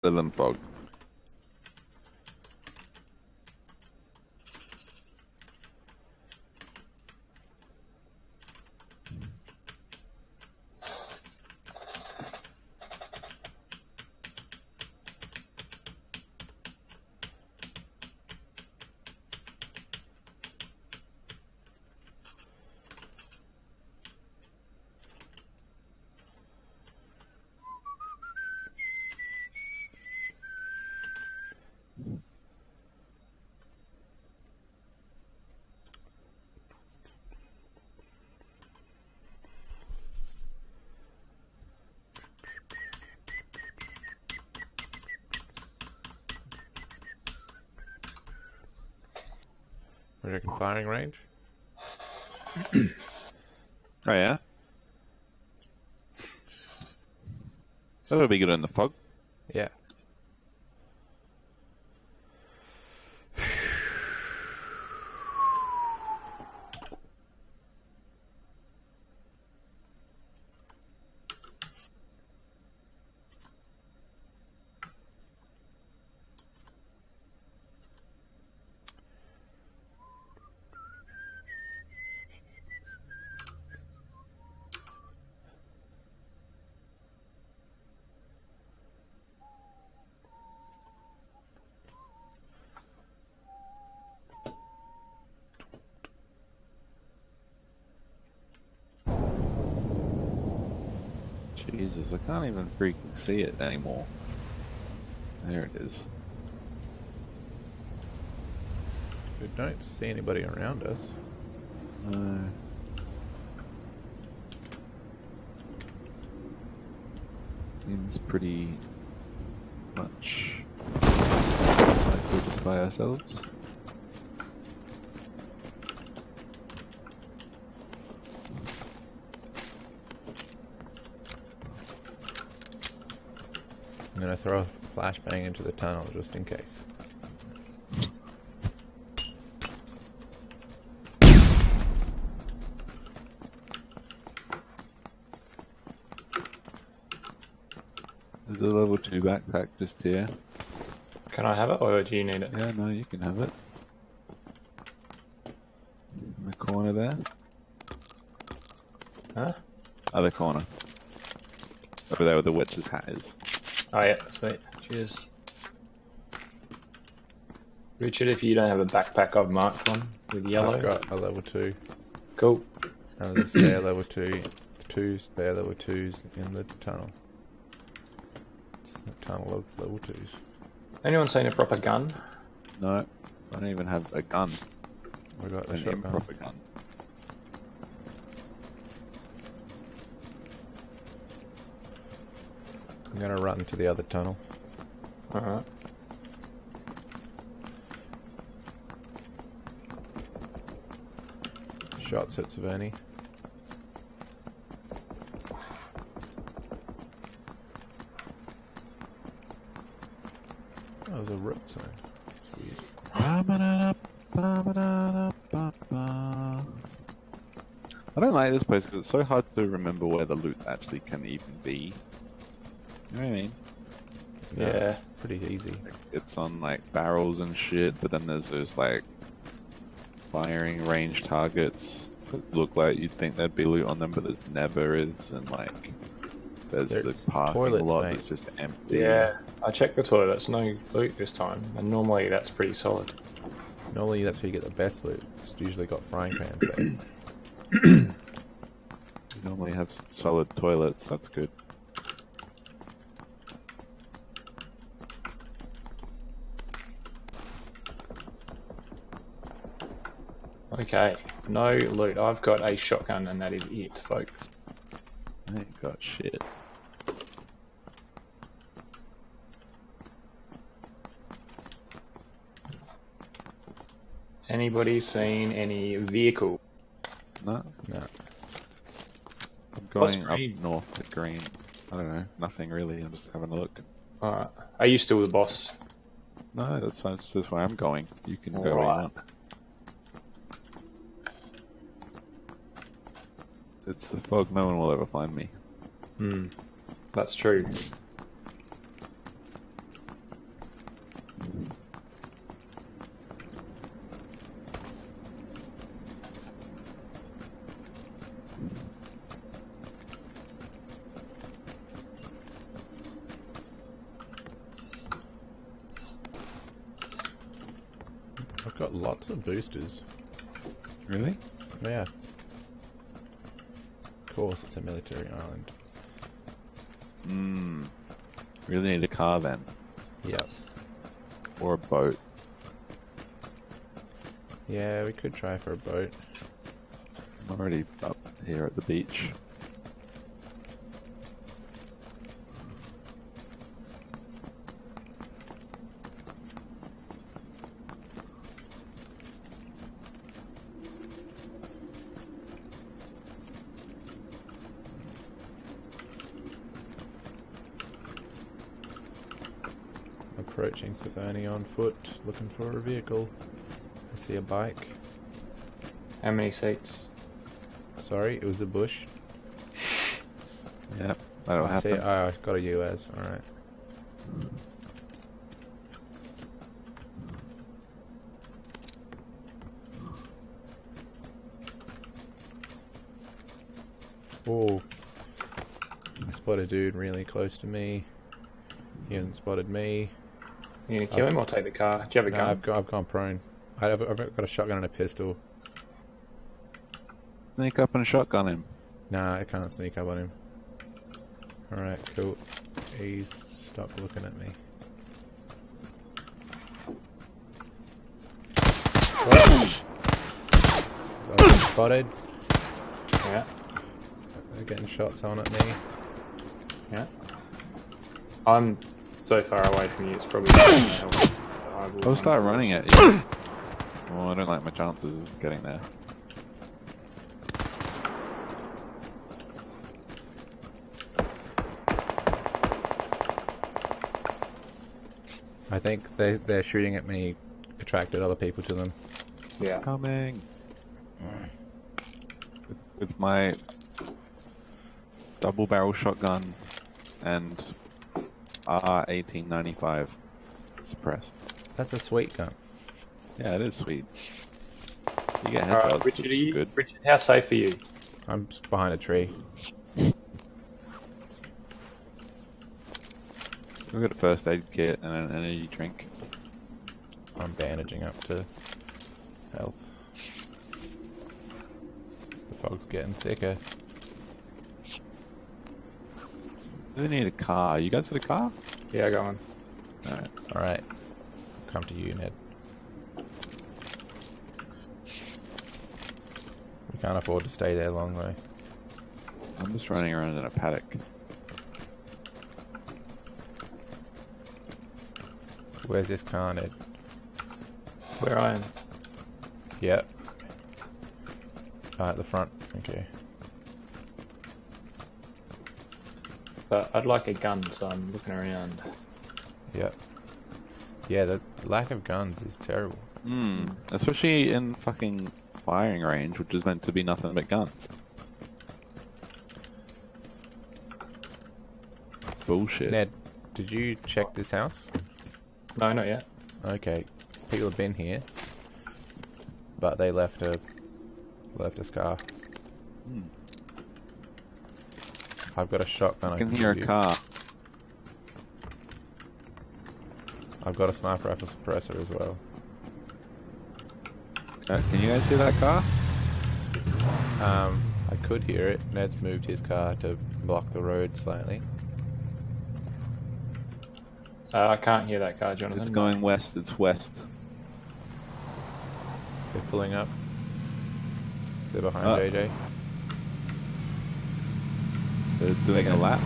than fog. I reckon firing range. Oh yeah, that'll be good in the fog. Yeah. Jesus, I can't even freaking see it anymore. There it is. We don't see anybody around us. Seems pretty much like we're just by ourselves. I'm gonna throw a flashbang into the tunnel just in case. There's a level 2 backpack just here. Can I have it, or do you need it? Yeah, no, you can have it. In the corner there. Huh? Other corner. Over there where the witch's hat is. Oh yeah, sweet. Cheers. Richard, if you don't have a backpack, I've marked one with yellow. I've got a level 2. Cool. There's a spare level 2. 2 spare level 2s in the tunnel. It's a tunnel of level 2s. Anyone seen a proper gun? No, I don't even have a gun. We got the An shotgun. improper gun. I'm gonna run to the other tunnel. Alright. Shots at Saverni. That was a rip zone. It's weird. I don't like this place because it's so hard to remember where the loot actually can even be. You know what I mean? No, Yeah. it's pretty easy. It's on like barrels and shit, but then there's those like firing range targets that look like you'd think there'd be loot on them, but there's never is, and like there's the There's parking toilets, lot mate. that's just empty. Yeah. I checked the toilets, no loot this time, and normally that's pretty solid. Normally that's where you get the best loot. It's usually got frying pans there. You normally have solid toilets, that's good. Okay, no loot. I've got a shotgun, and that is it, folks. I ain't got shit. Anybody seen any vehicle? No, No. I'm What's going green? up north to green. I don't know, nothing really, I'm just having a look. Alright. Are you still the boss? No, that's where I'm going. You can go where you Alright. want. It's the fog, no one will ever find me. That's true. got lots of boosters. Really? Yeah. Of course, it's a military island. Really need a car then. Yep. Or a boat. Yeah, we could try for a boat. I'm already up here at the beach. Approaching Savannah on foot, looking for a vehicle. I see a bike. How many seats? Sorry, it was a bush. Yep, that'll I see. happen. Oh, I got a US. All right. Oh, I spotted a dude really close to me. He hasn't spotted me. You gonna kill him or take the car? Do you have a No, gun? I've gone prone. I've got a shotgun and a pistol. Sneak up and shotgun him. Nah, I can't sneak up on him. Alright, cool. He's stopped looking at me. Oh, spotted. Yeah. They're getting shots on at me. Yeah. I'm so far away from you, it's probably I'll start running at you. Well, I don't like my chances of getting there. I think they're shooting at me attracted other people to them. Yeah. Coming. With my double barrel shotgun and R1895 suppressed. That's a sweet gun. Yeah, it is sweet. You get Alright, headshots, Richard, it's good. Richard, how safe are you? I'm just behind a tree. We've got a first aid kit and an energy drink. I'm bandaging up to health. The fog's getting thicker. They need a car. You guys got a car? Yeah, go on. Alright. Alright. Come to you, Ned. We can't afford to stay there long, though. I'm just running around in a paddock. Where's this car, Ned? Where I am. Yep. At the front. Okay. But I'd like a gun, so I'm looking around. Yep. Yeah, the lack of guns is terrible. Especially in fucking firing range, which is meant to be nothing but guns. Bullshit. Ned, did you check this house? No, not yet. Okay. People have been here, but they left a scar. I've got a shotgun. I can hear a car. I've got a sniper rifle suppressor as well. Can you guys hear that car? I could hear it. Ned's moved his car to block the road slightly. I can't hear that car, Jonathan. It's going west. It's west. They're pulling up. They're behind JJ. They're doing a lap.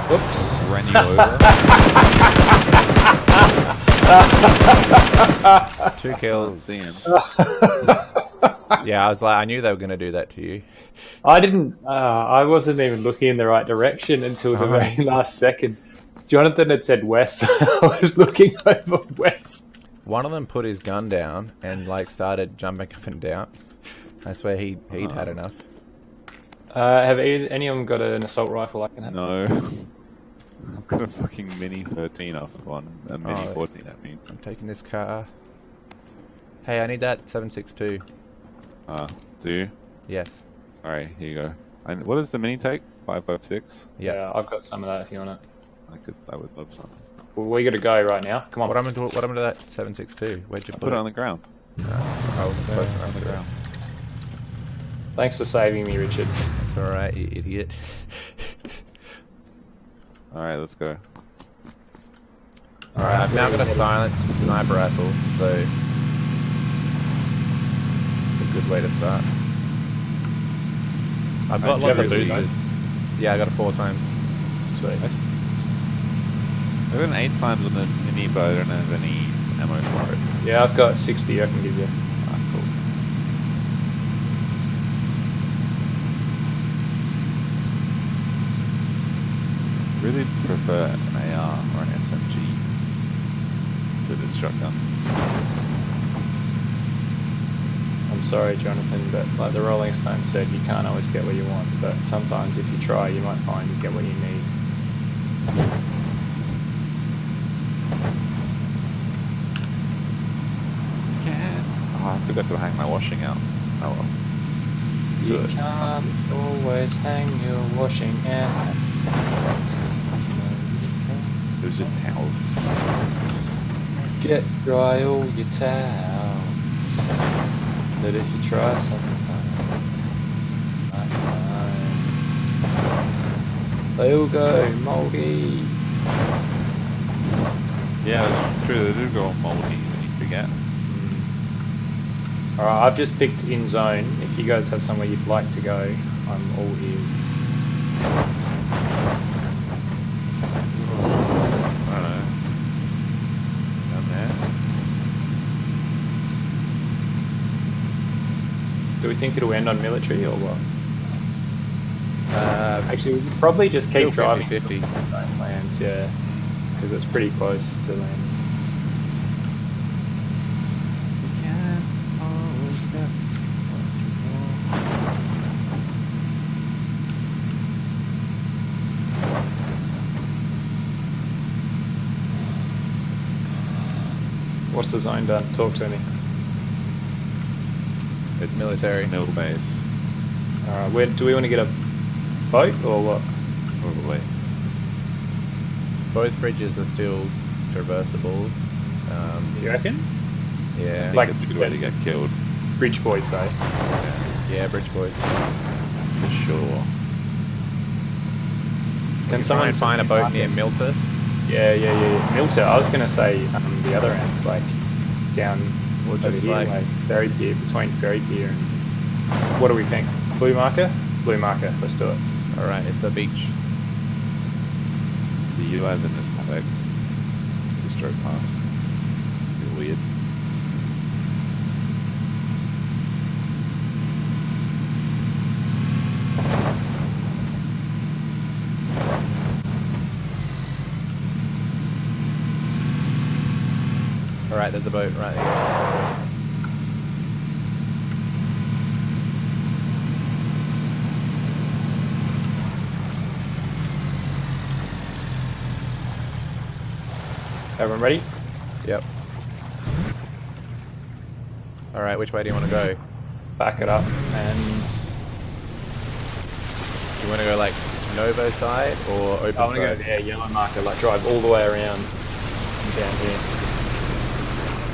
Whoops! Ran you over. 2 kills. See him. Yeah, I knew they were going to do that to you. I didn't. I wasn't even looking in the right direction until the very last second. Jonathan had said west. I was looking over west. One of them put his gun down and started jumping up and down. I swear he'd had enough. Have any of them got an assault rifle I can have? No. I've got a fucking Mini 13 off of one. A Mini 14, I mean. I'm taking this car. Hey, I need that 7.62. Do you? Yes. Alright, here you go. And what does the Mini take? 5.56? Yeah, I've got some of that if you want it. I would love some. Well, we got to go right now. Come on. What happened to that 7.62? Where'd you I put put it it? on the ground. I wasn't close enough on the to it. ground. Thanks for saving me, Richard. It's alright, you idiot. Alright, let's go. Alright, I've now got a silenced sniper rifle, so it's a good way to start. I've got do you lots have of a boosters. Yeah, I got it 4 times. Sweet. I've got an 8 times on this mini, but I don't have any ammo for it. Yeah, I've got 60 I can give you. Ah, cool. Really prefer an AR or an SMG to this shotgun. I'm sorry, Jonathan, but like the Rolling Stones said, you can't always get what you want, but sometimes if you try, you might find you get what you need. Oh, I forgot to hang my washing out. Oh well. You Good. can't always hang your washing out. It was just towels. Get dry all your towels. But if you try something, they all go mouldy. Yeah, that's true. They do go all moldy when you forget. Alright, I've just picked in zone. If you guys have somewhere you'd like to go, I'm all ears. I don't know. Down there. Do we think it'll end on military or what? Actually, we could probably just Still keep driving 50-50. zone lands, yeah. Because it's pretty close to land. What's the zone done? Talk to me. It's military. Mill base. Alright, where do we want to get a boat or what? Probably. Both bridges are still traversable. You reckon? Yeah. Like- It's a good way to get killed. Bridge boys though. Yeah, bridge boys. For sure. Can Try someone and find a boat near Milter? Yeah. Milter. I was going to say the other end, like down Or over just here, like- like Ferry Pier, between Ferry Pier and... What do we think? Blue marker? Blue marker. Let's do it. Alright, it's a beach. The UIs in this pack just drove past. Feel weird. Alright, there's a boat right here. Everyone ready? Yep. Alright, which way do you want to go? Back it up and... Do you want to go like Novo side or open I want to go side? there, yellow marker, like drive all the way around and down here.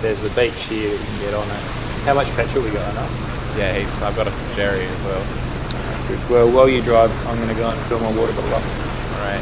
There's a beach here that you can get on it. How much petrol we got enough? Yeah, heaps. I've got a Jerry as well. Good. Well, while you drive, I'm going to go and fill my water bottle up. Alright.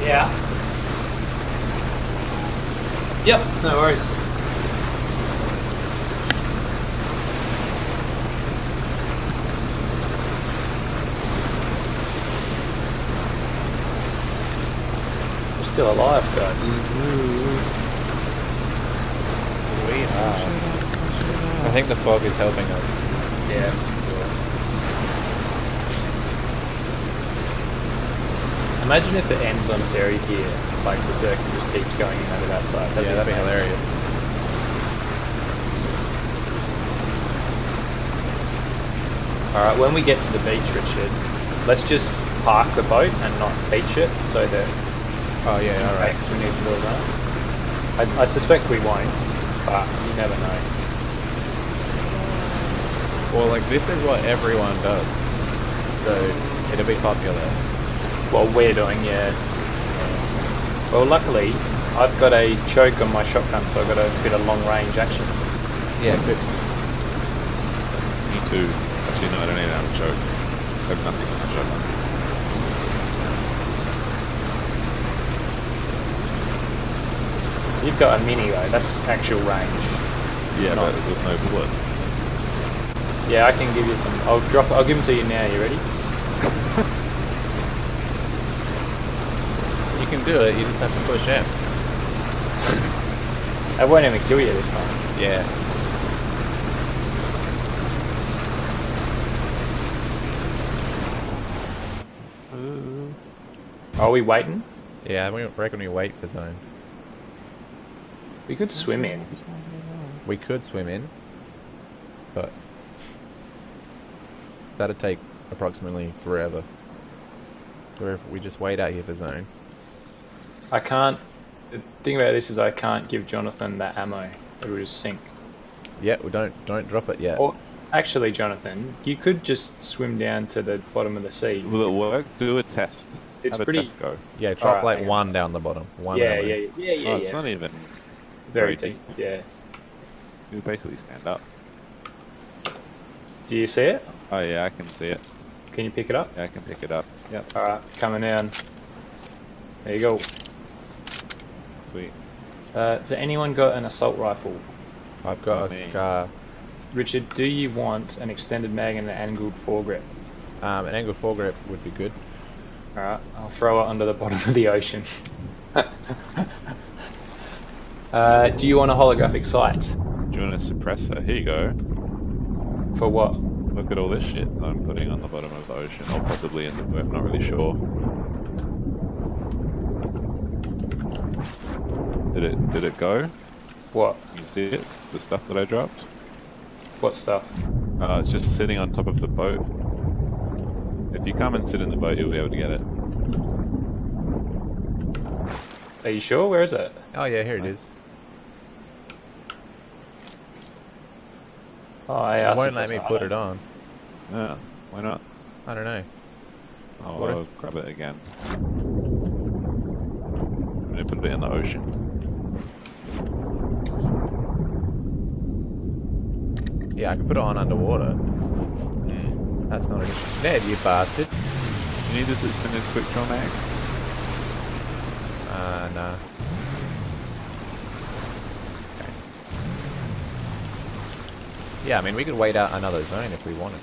Yeah. Yep, no worries. still alive, guys. We are. I think the fog is helping us. Yeah. Imagine if it ends on ferry here, like the circuit just keeps going in over that side. That'd be hilarious. Alright, when we get to the beach, Richard, let's just park the boat and not beach it, so that Oh yeah, alright. we need to do that. I suspect we won't, but you never know. Well, like, this is what everyone does. So, it'll be popular. What we're doing, yeah. Well, luckily, I've got a choke on my shotgun, so I've got a bit of long-range action. Yeah, good. Me too. Actually, no, I don't even have a choke. I have nothing on my shotgun. You've got a mini though, that's actual range. Yeah, Not- but with no bullets. Yeah, I can give you some. I'll give them to you now. You ready? You can do it, you just have to push F. I won't even kill you this time. Yeah. Are we waiting? Yeah, we reckon we wait for zone. We could swim in. We could swim in, but that'd take approximately forever. Or if we just wait out here for zone. I can't. The thing about this is I can't give Jonathan that ammo. It will just sink. Yeah, we don't drop it yet. Or actually, Jonathan, you could just swim down to the bottom of the sea. Will it work? Do a test. It's Have a pretty- test go. Yeah, drop Alright, like yeah. one down the bottom. One Yeah, down. yeah, yeah, yeah, Oh, yeah. it's not even. Very very deep. Yeah. You basically stand up. Do you see it? Oh yeah, I can see it. Can you pick it up? Yeah, I can pick it up. Yep. All right, coming down. There you go. Sweet. Has anyone got an assault rifle? I've got Not a me. scar. Richard, do you want an extended mag and an angled foregrip? An angled foregrip would be good. Alright, I'll throw it under the bottom of the ocean. Do you want a holographic sight? Do you want a suppressor? Here you go. For what? Look at all this shit I'm putting on the bottom of the ocean, or possibly in the boat. I'm not really sure. Did it go? What? Can you see it? The stuff that I dropped? What stuff? It's just sitting on top of the boat. If you come and sit in the boat, you'll be able to get it. Are you sure? Where is it? Oh yeah, here it is. Oh, yeah. It won't let me put it on. Yeah, why not? I don't know. Oh, I'll grab it again. I'm gonna put it in the ocean. Yeah, I can put it on underwater. That's not an issue. Ned, you bastard. You need this extended quick draw mag? Nah. Okay. Yeah, I mean, we could wait out another zone if we wanted.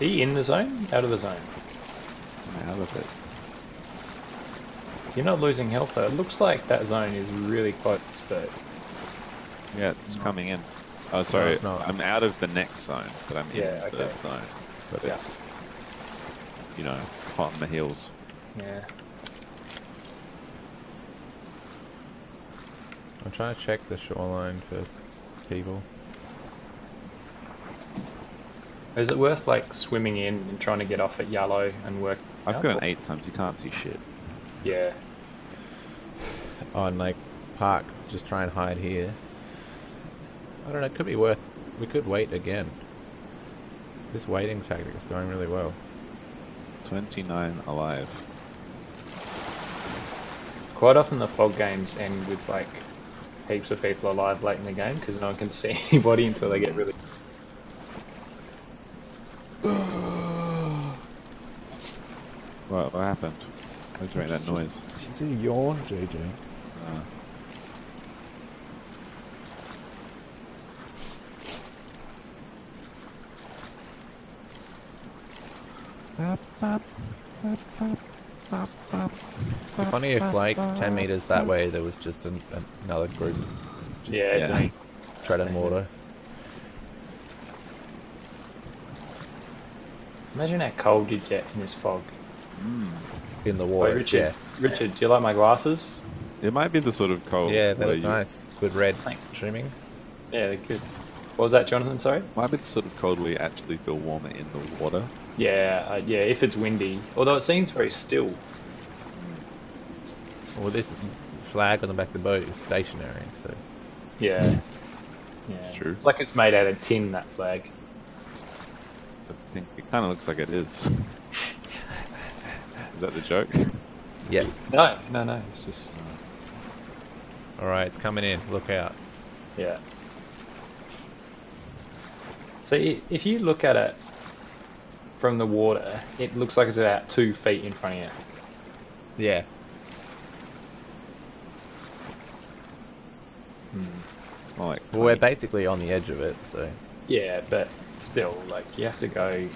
Are you in the zone? Out of the zone? I'm out of it. You're not losing health though. It looks like that zone is really close, but Yeah, it's coming in. Oh, sorry. it's not. I'm out of the next zone, but I'm Yeah, in the okay. zone. But Yeah. it's, you know, hot on the heels. yeah. I'm trying to check the shoreline for people. Is it worth like swimming in and trying to get off at Yellow and work? I've out? got an 8 times, you can't see shit. Yeah. Oh, and like, park, just try and hide here. I don't know, it could be worth... We could wait again. This waiting tactic is going really well. 29 alive. Quite often the fog games end with like heaps of people alive late in the game because no one can see anybody until they get really. What happened? Who's making that noise? You should see a yawn, JJ. Funny if like 10 meters that way there was just another group just Yeah. treading water. Imagine how cold you'd get in this fog. In the Wait, water. Richard, Richard, do you like my glasses? It might be the sort of cold. Yeah, they where look nice. Good red Thanks. trimming. Yeah, they're good. What was that, Jonathan? Sorry? Might be the sort of cold where you actually feel warmer in the water. Yeah, yeah, if it's windy. Although it seems very still. Well, this flag on the back of the boat is stationary, so Yeah. Yeah. It's true. It's like it's made out of tin, that flag. I think it kind of looks like it is. Is that the joke? yes. No, it's just... All right, it's coming in. Look out. Yeah. So if you look at it from the water, it looks like it's about 2 feet in front of you. Yeah. It's more like Well, we're basically on the edge of it, so Yeah, but still, like, you have to go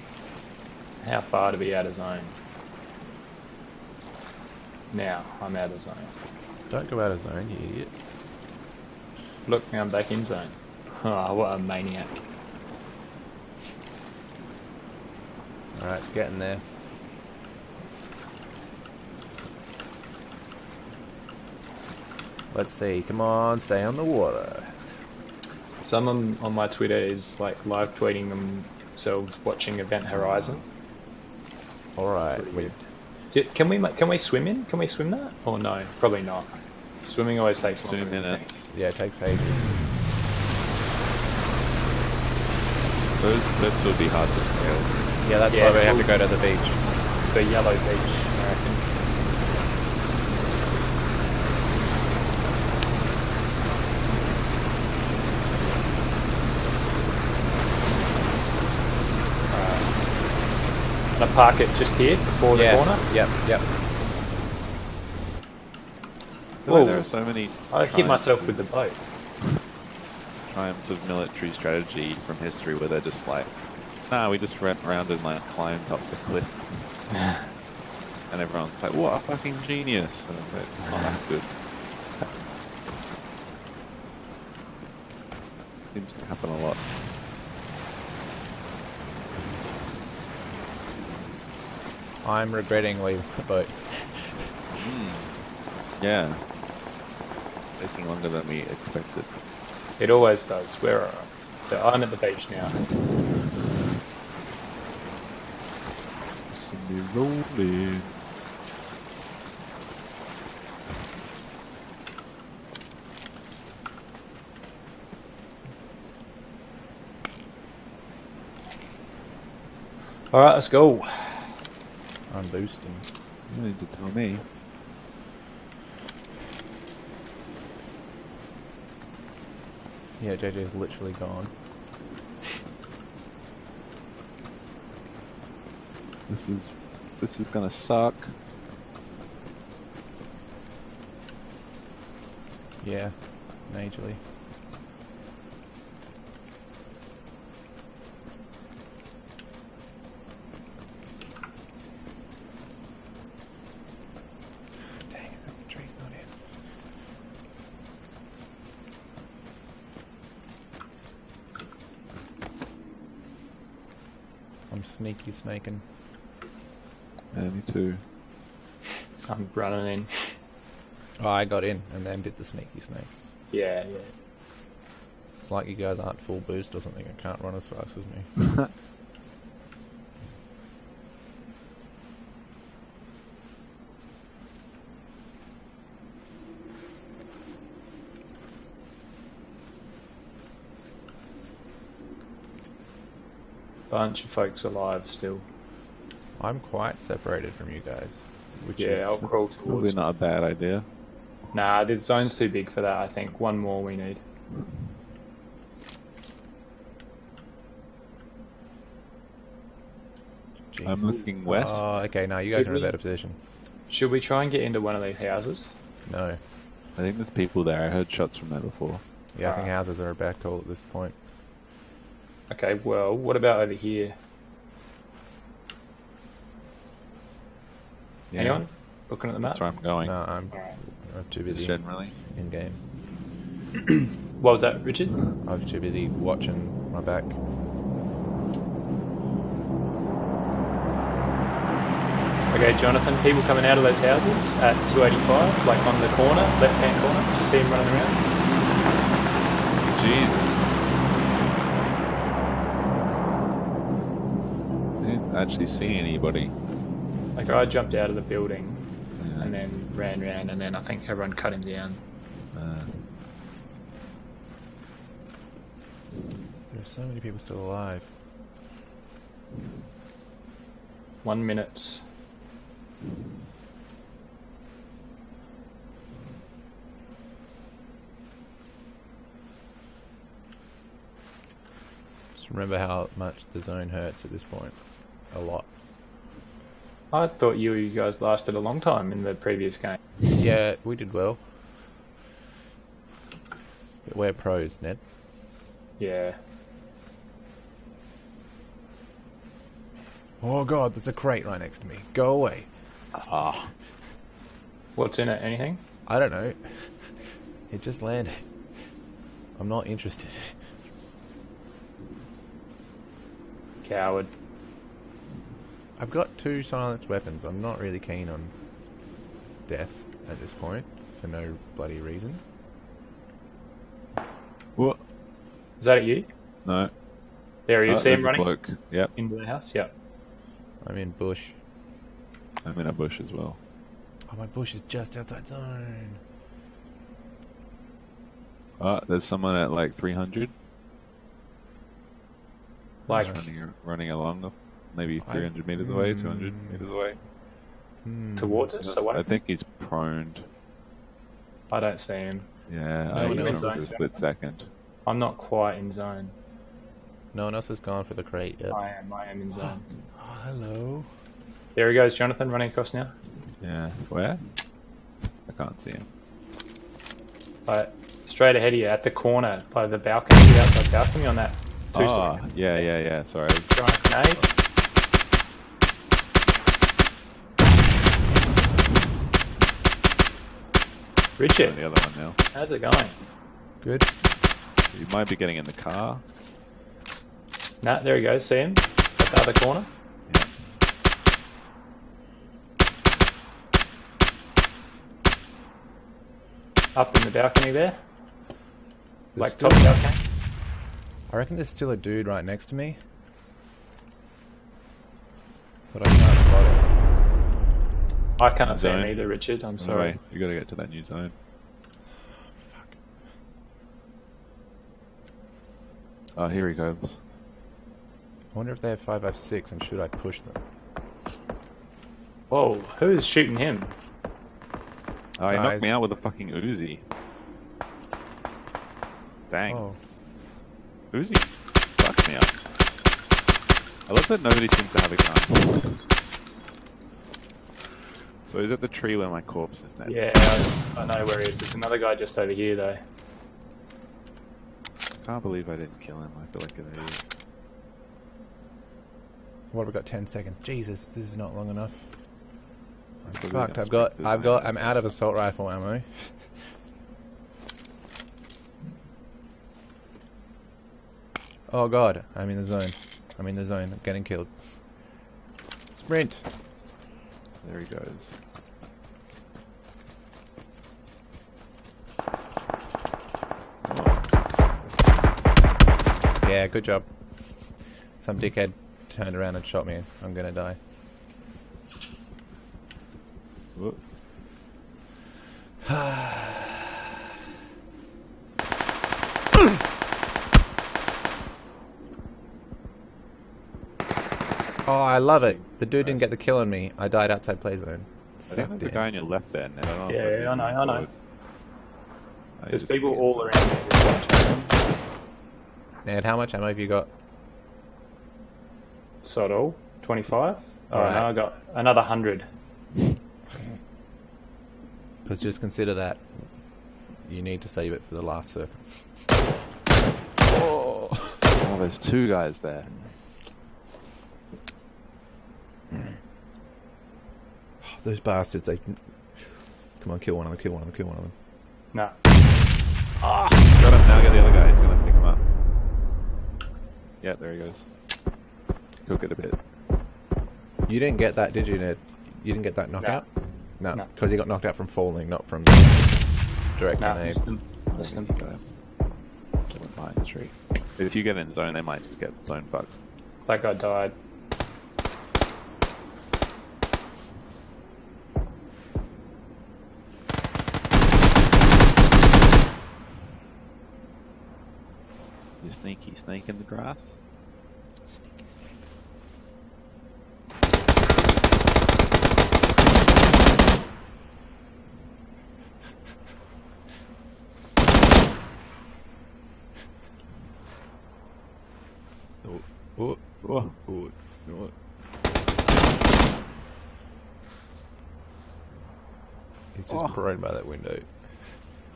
how far to be out of zone? Now, I'm out of zone. don't go out of zone, you idiot. Look, now I'm back in zone. Oh, what a maniac. All right, it's getting there. Let's see. Come on, stay on the water. Someone on my Twitter is like live tweeting themselves watching Event Horizon. All right. Can we swim in? Can we swim that? Or no? Probably not. Swimming always takes 2 longer than minutes. Yeah, it takes ages. Those cliffs will be hard to scale. Yeah, that's Yeah, why we have to cool. go to the beach. The yellow beach, I reckon. Alright. Gonna park it just here before the corner. Yep, yep. I feel like Whoa. there are so many I hit myself with the boat. triumphs of military strategy from history where they're just like, nah, we just went around and like climbed up the cliff. And everyone's like, what a fucking genius. And I'm like, it's not that good. Seems to happen a lot. I'm regretting leaving the boat. Yeah. Taking longer than we expected. It always does. I'm at the beach now. Cindy rolling. Alright, let's go. I'm boosting. You need to tell me. Yeah, JJ's literally gone. This is gonna suck. Yeah, majorly. Dang it, the tree's not in. I'm sneaky snaking. Yeah, me too. I'm running in. Oh, I got in and then did the sneaky snake. Yeah, yeah. It's like you guys aren't full boost or something and can't run as fast as me. Bunch of folks alive still. I'm quite separated from you guys. Which Yeah, I'll is... crawl Probably towards. not a bad idea. Nah, the zone's too big for that, I think. One more we need. I'm Jesus. looking west. Oh, okay, no, you guys Did are in a we- better position. Should we try and get into one of these houses? No. I think there's people there. I heard shots from there before. Yeah, I think Alright. houses are a bad call at this point. Okay, well, what about over here? Yeah, Anyone looking at the map? That's where I'm going. No, I'm too busy Generally. in game. What was that, Richard? I was too busy watching my back. Okay, Jonathan, people coming out of those houses at 285, like on the corner, left-hand corner. Did you see him running around? Jesus. I didn't actually see anybody. Like, I jumped out of the building Yeah. and then ran around, and then I think everyone cut him down. There's so many people still alive. 1 minute. Just remember how much the zone hurts at this point. A lot. I thought you guys lasted a long time in the previous game. Yeah, we did well. But we're pros, Ned. Yeah. Oh god, there's a crate right next to me. Go away. Ah. What's in it? Anything? I don't know. It just landed. I'm not interested. Coward. I've got 2 silenced weapons. I'm not really keen on death at this point, for no bloody reason. What? Is that at you? No. There he is. See him there's a running bloke. Yep. into the house? Yep. I'm in bush. I'm in a bush as well. Oh, my bush is just outside zone. There's someone at like 300. Like, running along, maybe 300 meters away, 200 meters away. towards us? So what? I think he's prone. I don't see him. Yeah, No I one used else him is. for a split second. I'm not quite in zone. No one else has gone for the crate yet. I am in zone. Oh, hello. There he goes, Jonathan, running across now. Yeah, where? I can't see him. Straight ahead of you, at the corner, by the balcony, the outside balcony on that two-story. Yeah. Sorry. Throwing a grenade. Richard, The other one now. how's it going? Good. You might be getting in the car. Nah, there he goes, see him? At the other corner. Yeah. Up in the balcony there. There's Like top still- balcony. I reckon there's still a dude right next to me. But I can't spot him. I can't see him Zone. either, Richard. I'm Sorry. sorry. You gotta get to that new zone. Fuck. Oh, here he goes. I wonder if they have 556 and should I push them? Whoa, who's shooting him? Oh, he knocked Guys. me out with a fucking Uzi. Dang. Oh. Uzi fucked me up. I love that nobody seems to have a gun. So he's at the tree where my corpse is now. Yeah, I know where he is. There's another guy just over here, though. Can't believe I didn't kill him. I feel like an idiot. What have we got? 10 seconds. Jesus, this is not long enough. I'm Probably fucked. gonna I've sprint got, through I'm out of assault rifle ammo. Oh god, I'm in the zone. I'm in the zone. I'm getting killed. Sprint. There he goes. Yeah, good job. Some dickhead turned around and shot me. I'm gonna die. Whoop. Oh, I love it. The dude didn't get the kill on me. I died outside play zone. I don't have the guy on your left there, Ned. I don't know Yeah, if yeah, I know, I know. forward. There's just people get all inside. around me. Just watching them. Ned, how much ammo have you got? Sod all. 25? Oh, Alright. no, I got another 100. Because just consider that. You need to save it for the last circle. Oh. Oh, there's two guys there. those bastards, they... Come on, kill one of them, kill one of them, kill one of them. No. Got him, now get the other guy, he's gonna pick him up. Yeah, there he goes. Cook it a bit. You didn't get that, did you, Ned? You didn't get that knockout? No, No. because he got knocked out from falling, not from direct No, grenade. missed him. Got him. They went behind the tree. But if you get in zone, they might just get zone fucked. That guy died. You sneaky snake in the grass. Sneaky snake. Oh, Oh, oh, oh. He's just prone by that window.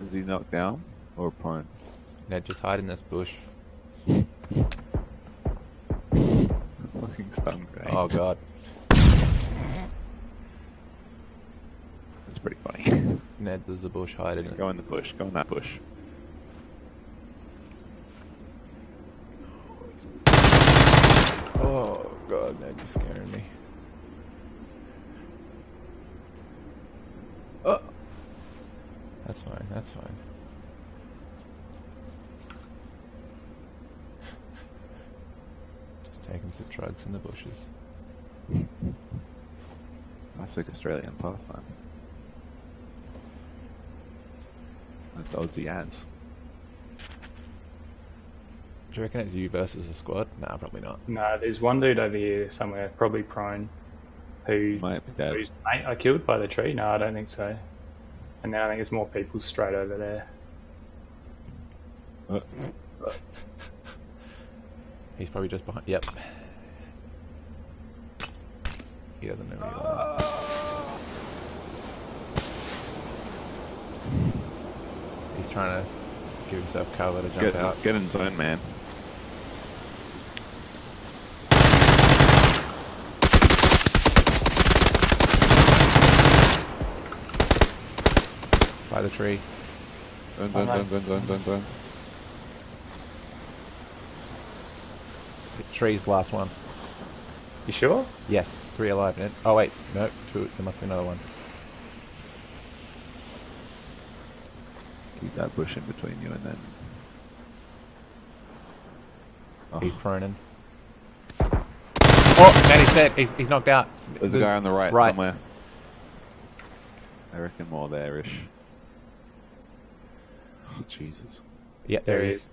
is he knocked down or prone? Ned, just hide in this bush. Fucking stun grenade. Oh god. That's pretty funny. Ned, there's a bush, hide in it. Go in the bush. Go in that bush. Oh god, Ned, you're scaring me. Oh! That's fine, that's fine. Just taking some drugs in the bushes. Classic Australian pastime. That's Aussie as. Do you reckon it's you versus a squad? Nah, probably not. No, there's one dude over here somewhere, probably prone, who Might be dead. whose mate I killed by the tree. No, I don't think so. And now I think there's more people straight over there. He's probably just behind. Yep. He doesn't know where you are. He's trying to give himself cover to jump out. Get in zone, man. By the tree. Zone. The tree's last one. You sure? Yes, 3 alive. Ned. Oh wait, no, 2. There must be another one. Keep that bush in between you and then. Oh, He's proning. Oh, man, he's dead. He's knocked out. there's a guy on the right, right. somewhere. I reckon more there-ish. Oh, Jesus. Yeah, there he There he is.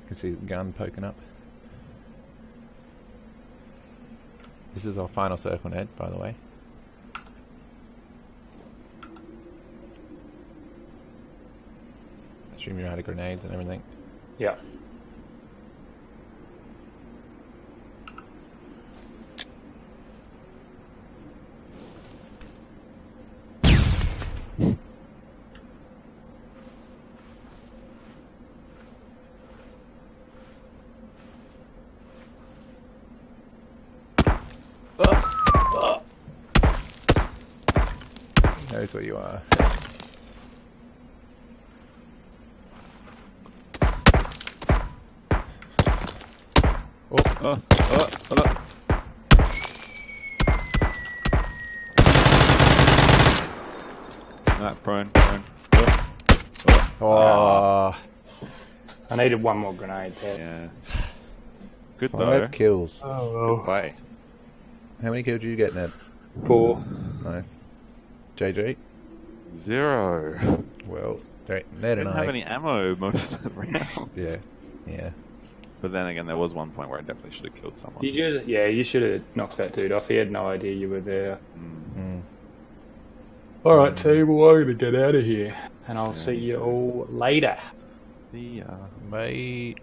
You can see the gun poking up. This is our final circle, Ned, by the way. I assume you're out of grenades and everything. Yeah. He knows where you are. Oh. Not prone. Oh, I needed one more grenade there. Yeah. Good 5 though. kills. Oh, Good play. How many kills did you get, Ned? 4. Nice. JJ? 0. Well, Ned Didn't and have I... any ammo most of the round. Yeah. Yeah. But then again, there was one point where I definitely should have killed someone. You should have knocked that dude off. He had no idea you were there. Mm. Alright, team, well, I'm going to get out of here. And I'll see you all later. See ya. Bye.